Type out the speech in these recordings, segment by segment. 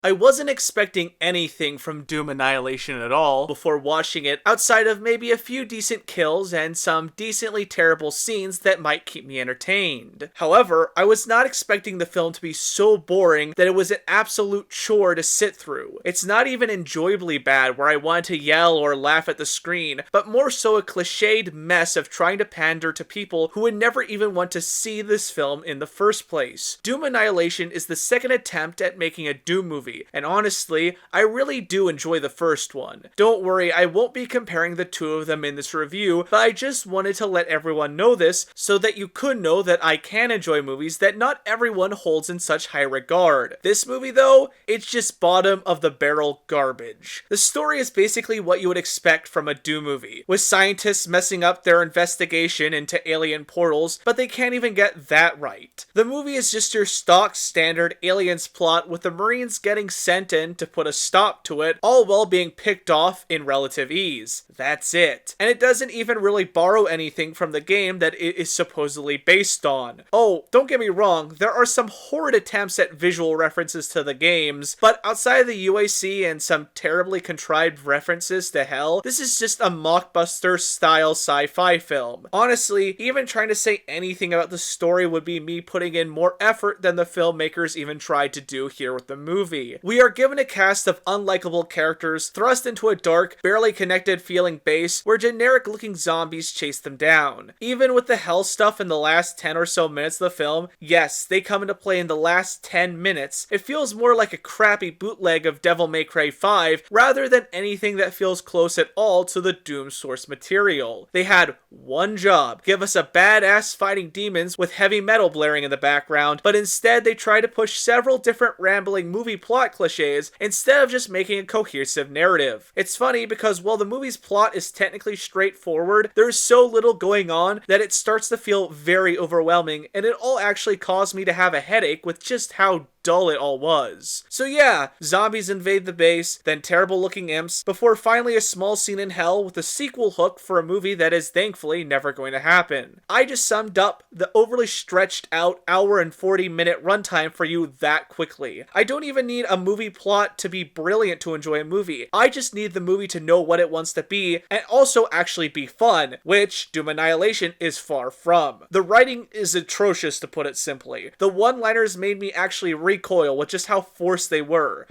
I wasn't expecting anything from Doom Annihilation at all before watching it, outside of maybe a few decent kills and some decently terrible scenes that might keep me entertained. However, I was not expecting the film to be so boring that it was an absolute chore to sit through. It's not even enjoyably bad where I wanted to yell or laugh at the screen, but more so a cliched mess of trying to pander to people who would never even want to see this film in the first place. Doom Annihilation is the second attempt at making a Doom movie, and honestly, I really do enjoy the first one. Don't worry, I won't be comparing the two of them in this review, but I just wanted to let everyone know this so that you could know that I can enjoy movies that not everyone holds in such high regard. This movie though, it's just bottom of the barrel garbage. The story is basically what you would expect from a Doom movie, with scientists messing up their investigation into alien portals, but they can't even get that right. The movie is just your stock standard aliens plot with the Marines getting sent in to put a stop to it, all while being picked off in relative ease. That's it. And it doesn't even really borrow anything from the game that it is supposedly based on. Oh, don't get me wrong, there are some horrid attempts at visual references to the games, but outside of the UAC and some terribly contrived references to hell, this is just a mockbuster style sci-fi film. Honestly, even trying to say anything about the story would be me putting in more effort than the filmmakers even tried to do here with the movie. We are given a cast of unlikable characters thrust into a dark, barely connected feeling base where generic looking zombies chase them down. Even with the hell stuff in the last 10 or so minutes of the film, yes, they come into play in the last 10 minutes, it feels more like a crappy bootleg of Devil May Cry 5 rather than anything that feels close at all to the Doom source material. They had one job, give us a badass fighting demons with heavy metal blaring in the background, but instead they try to push several different rambling movie plot cliches instead of just making a cohesive narrative. It's funny because while the movie's plot is technically straightforward, there's so little going on that it starts to feel very overwhelming, and it all actually caused me to have a headache with just how dull it all was. So yeah, zombies invade the base, then terrible looking imps, before finally a small scene in hell with a sequel hook for a movie that is thankfully never going to happen. I just summed up the overly stretched out hour and 40-minute runtime for you that quickly. I don't even need a movie plot to be brilliant to enjoy a movie. I just need the movie to know what it wants to be and also actually be fun, which Doom Annihilation is far from. The writing is atrocious, to put it simply. The one-liners made me actually recoil with just how forced they were.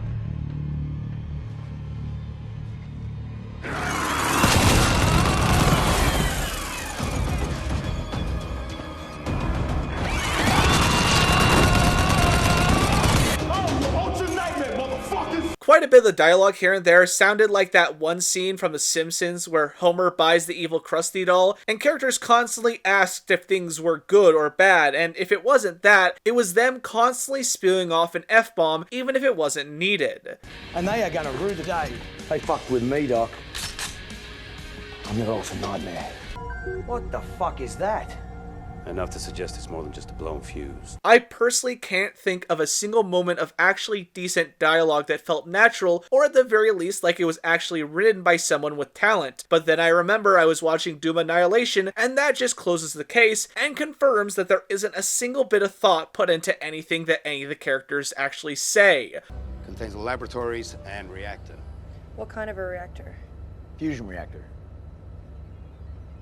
Quite a bit of the dialogue here and there sounded like that one scene from The Simpsons where Homer buys the evil Krusty doll, and characters constantly asked if things were good or bad, and if it wasn't that, it was them constantly spewing off an F-bomb even if it wasn't needed. And they are gonna rue the day. They fucked with me, Doc. I'm their ultimate nightmare. What the fuck is that? Enough to suggest it's more than just a blown fuse. I personally can't think of a single moment of actually decent dialogue that felt natural, or at the very least like it was actually written by someone with talent. But then I remember I was watching Doom Annihilation, and that just closes the case, and confirms that there isn't a single bit of thought put into anything that any of the characters actually say. Contains laboratories and reactor. What kind of a reactor? Fusion reactor.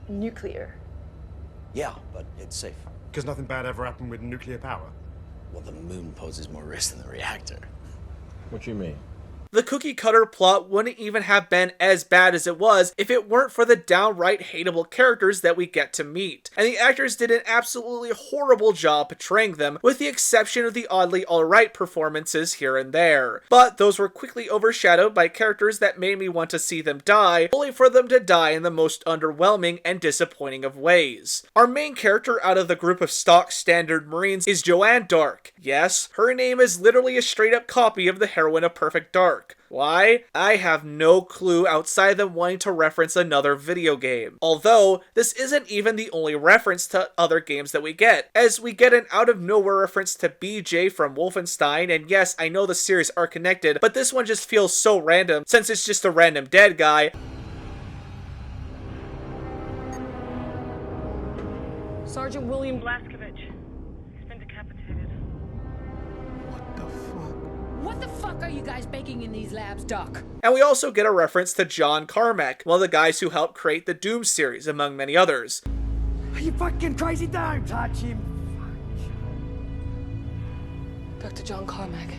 Nuclear. Yeah, but it's safe. Because nothing bad ever happened with nuclear power. Well, the moon poses more risk than the reactor. What you mean? The cookie-cutter plot wouldn't even have been as bad as it was if it weren't for the downright hateable characters that we get to meet. And the actors did an absolutely horrible job portraying them, with the exception of the oddly alright performances here and there. But those were quickly overshadowed by characters that made me want to see them die, only for them to die in the most underwhelming and disappointing of ways. Our main character out of the group of stock standard Marines is Joanne Dark. Yes, her name is literally a straight-up copy of the heroine of Perfect Dark. Why? I have no clue outside them wanting to reference another video game. Although, this isn't even the only reference to other games that we get, as we get an out-of-nowhere reference to BJ from Wolfenstein, and yes, I know the series are connected, but this one just feels so random, since it's just a random dead guy. Sergeant William Blaskovich. He's been decapitated. What the fuck? What the fuck are you guys baking in these labs, Doc? And we also get a reference to John Carmack, one of the guys who helped create the Doom series, among many others. Are you fucking crazy? Don't touch him. Dr. John Carmack,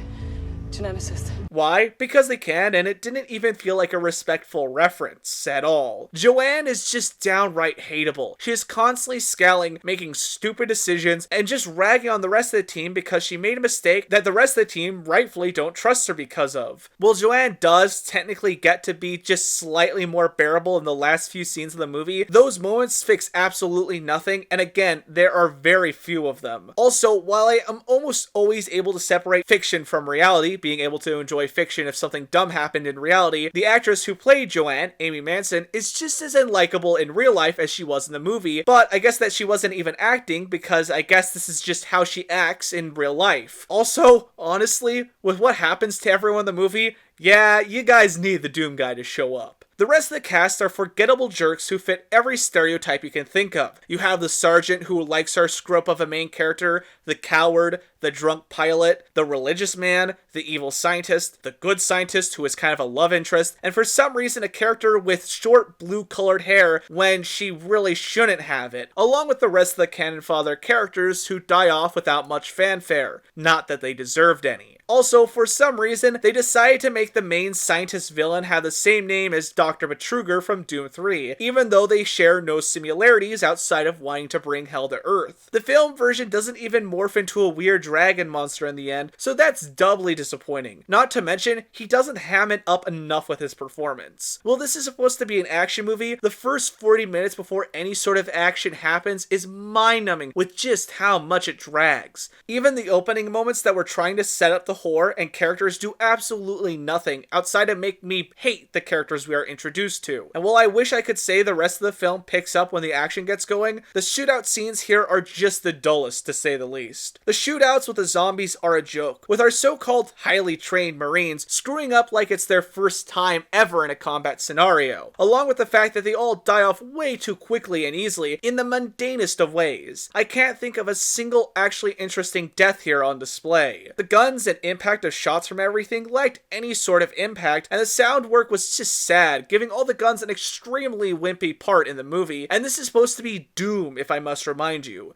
geneticist. Why? Because they can, and it didn't even feel like a respectful reference at all. Joanne is just downright hateable. She is constantly scowling, making stupid decisions, and just ragging on the rest of the team because she made a mistake that the rest of the team rightfully don't trust her because of. While Joanne does technically get to be just slightly more bearable in the last few scenes of the movie, those moments fix absolutely nothing, and again, there are very few of them. Also, while I am almost always able to separate fiction from reality, being able to enjoy fiction if something dumb happened in reality, the actress who played Joanne, Amy Manson, is just as unlikable in real life as she was in the movie, but I guess that she wasn't even acting because I guess this is just how she acts in real life. Also, honestly, with what happens to everyone in the movie, yeah, you guys need the Doom guy to show up. The rest of the cast are forgettable jerks who fit every stereotype you can think of. You have the sergeant who likes our scrub of a main character, the coward, the drunk pilot, the religious man, the evil scientist, the good scientist who is kind of a love interest, and for some reason a character with short blue-colored hair when she really shouldn't have it, along with the rest of the canon father characters who die off without much fanfare. Not that they deserved any. Also, for some reason, they decided to make the main scientist villain have the same name as Dr. Betruger from Doom 3, even though they share no similarities outside of wanting to bring hell to Earth. The film version doesn't even morph into a weird dragon monster in the end, so that's doubly disappointing. Not to mention, he doesn't ham it up enough with his performance. While this is supposed to be an action movie, the first 40 minutes before any sort of action happens is mind-numbing with just how much it drags. Even the opening moments that were trying to set up the horror and characters do absolutely nothing outside of make me hate the characters we are introduced to. And while I wish I could say the rest of the film picks up when the action gets going, the shootout scenes here are just the dullest to say the least. The shootouts with the zombies are a joke, with our so-called highly trained Marines screwing up like it's their first time ever in a combat scenario, along with the fact that they all die off way too quickly and easily in the mundanest of ways. I can't think of a single actually interesting death here on display. The guns and impact of shots from everything lacked any sort of impact, and the sound work was just sad, giving all the guns an extremely wimpy part in the movie, and this is supposed to be Doom, if I must remind you.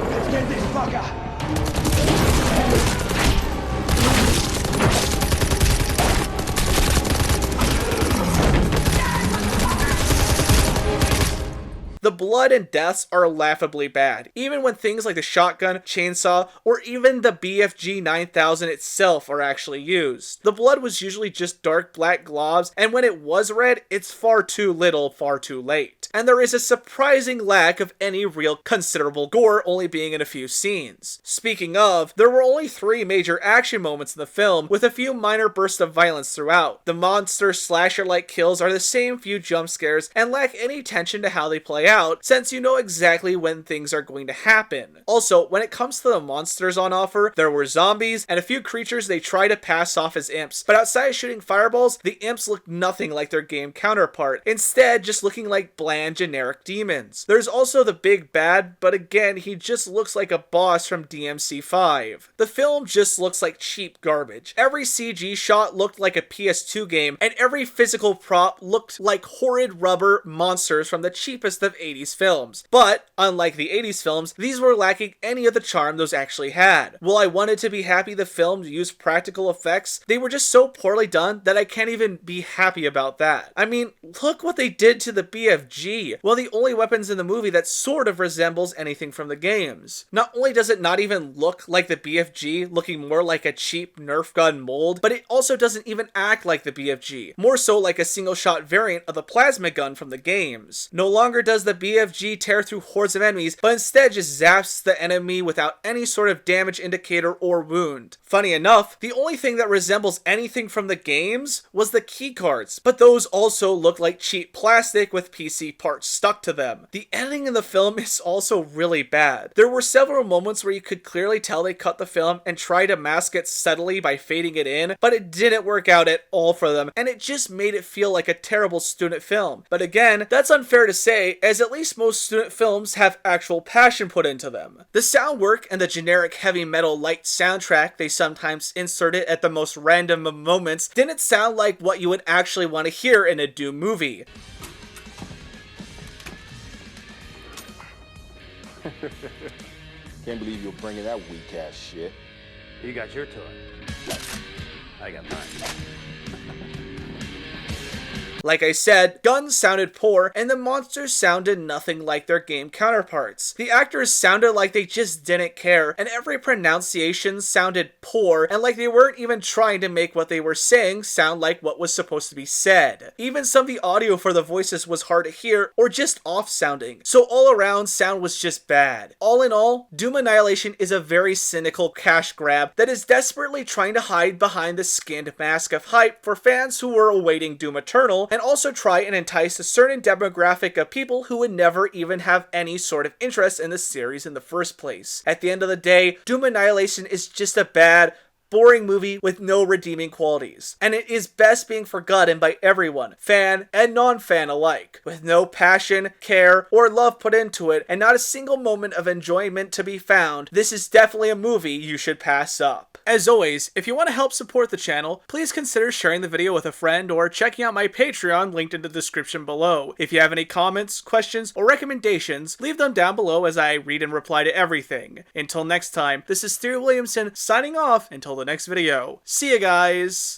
Let's get this fucker. The blood and deaths are laughably bad, even when things like the shotgun, chainsaw, or even the BFG 9000 itself are actually used. The blood was usually just dark black globs, and when it was red, it's far too little, far too late. And there is a surprising lack of any real considerable gore, only being in a few scenes. Speaking of, there were only 3 major action moments in the film, with a few minor bursts of violence throughout. The monster slasher-like kills are the same few jump scares, and lack any attention to how they play out, since you know exactly when things are going to happen. Also, when it comes to the monsters on offer, there were zombies and a few creatures they try to pass off as imps, but outside of shooting fireballs, the imps look nothing like their game counterpart, instead just looking like bland generic demons. There's also the big bad, but again, he just looks like a boss from DMC5. The film just looks like cheap garbage. Every CG shot looked like a PS2 game, and every physical prop looked like horrid rubber monsters from the cheapest of 80s films. But, unlike the 80s films, these were lacking any of the charm those actually had. While I wanted to be happy the film used practical effects, they were just so poorly done that I can't even be happy about that. I mean, look what they did to the BFG, well, the only weapons in the movie that sort of resembles anything from the games. Not only does it not even look like the BFG, looking more like a cheap Nerf gun mold, but it also doesn't even act like the BFG, more so like a single shot variant of the plasma gun from the games. No longer does the BFG BFG tear through hordes of enemies, but instead just zaps the enemy without any sort of damage indicator or wound. Funny enough, the only thing that resembles anything from the games was the keycards, but those also look like cheap plastic with PC parts stuck to them. The editing in the film is also really bad. There were several moments where you could clearly tell they cut the film and tried to mask it subtly by fading it in, but it didn't work out at all for them, and it just made it feel like a terrible student film. But again, that's unfair to say, as at least most student films have actual passion put into them. The sound work and the generic heavy metal light soundtrack they sometimes inserted at the most random of moments didn't sound like what you would actually want to hear in a Doom movie. Can't believe you're bringing that weak ass shit. You got your toy. I got mine. Like I said, guns sounded poor, and the monsters sounded nothing like their game counterparts. The actors sounded like they just didn't care, and every pronunciation sounded poor, and like they weren't even trying to make what they were saying sound like what was supposed to be said. Even some of the audio for the voices was hard to hear, or just off-sounding, so all around sound was just bad. All in all, Doom Annihilation is a very cynical cash grab that is desperately trying to hide behind the skinned mask of hype for fans who were awaiting Doom Eternal, and also try and entice a certain demographic of people who would never even have any sort of interest in the series in the first place. At the end of the day, Doom Annihilation is just a bad, boring movie with no redeeming qualities, and it is best being forgotten by everyone, fan and non-fan alike, with no passion, care, or love put into it, and not a single moment of enjoyment to be found. This is definitely a movie you should pass up. As always, if you want to help support the channel, please consider sharing the video with a friend or checking out my Patreon linked in the description below. If you have any comments, questions, or recommendations, leave them down below as I read and reply to everything. Until next time, this is Thierry Williamson signing off until the next video. See ya, guys!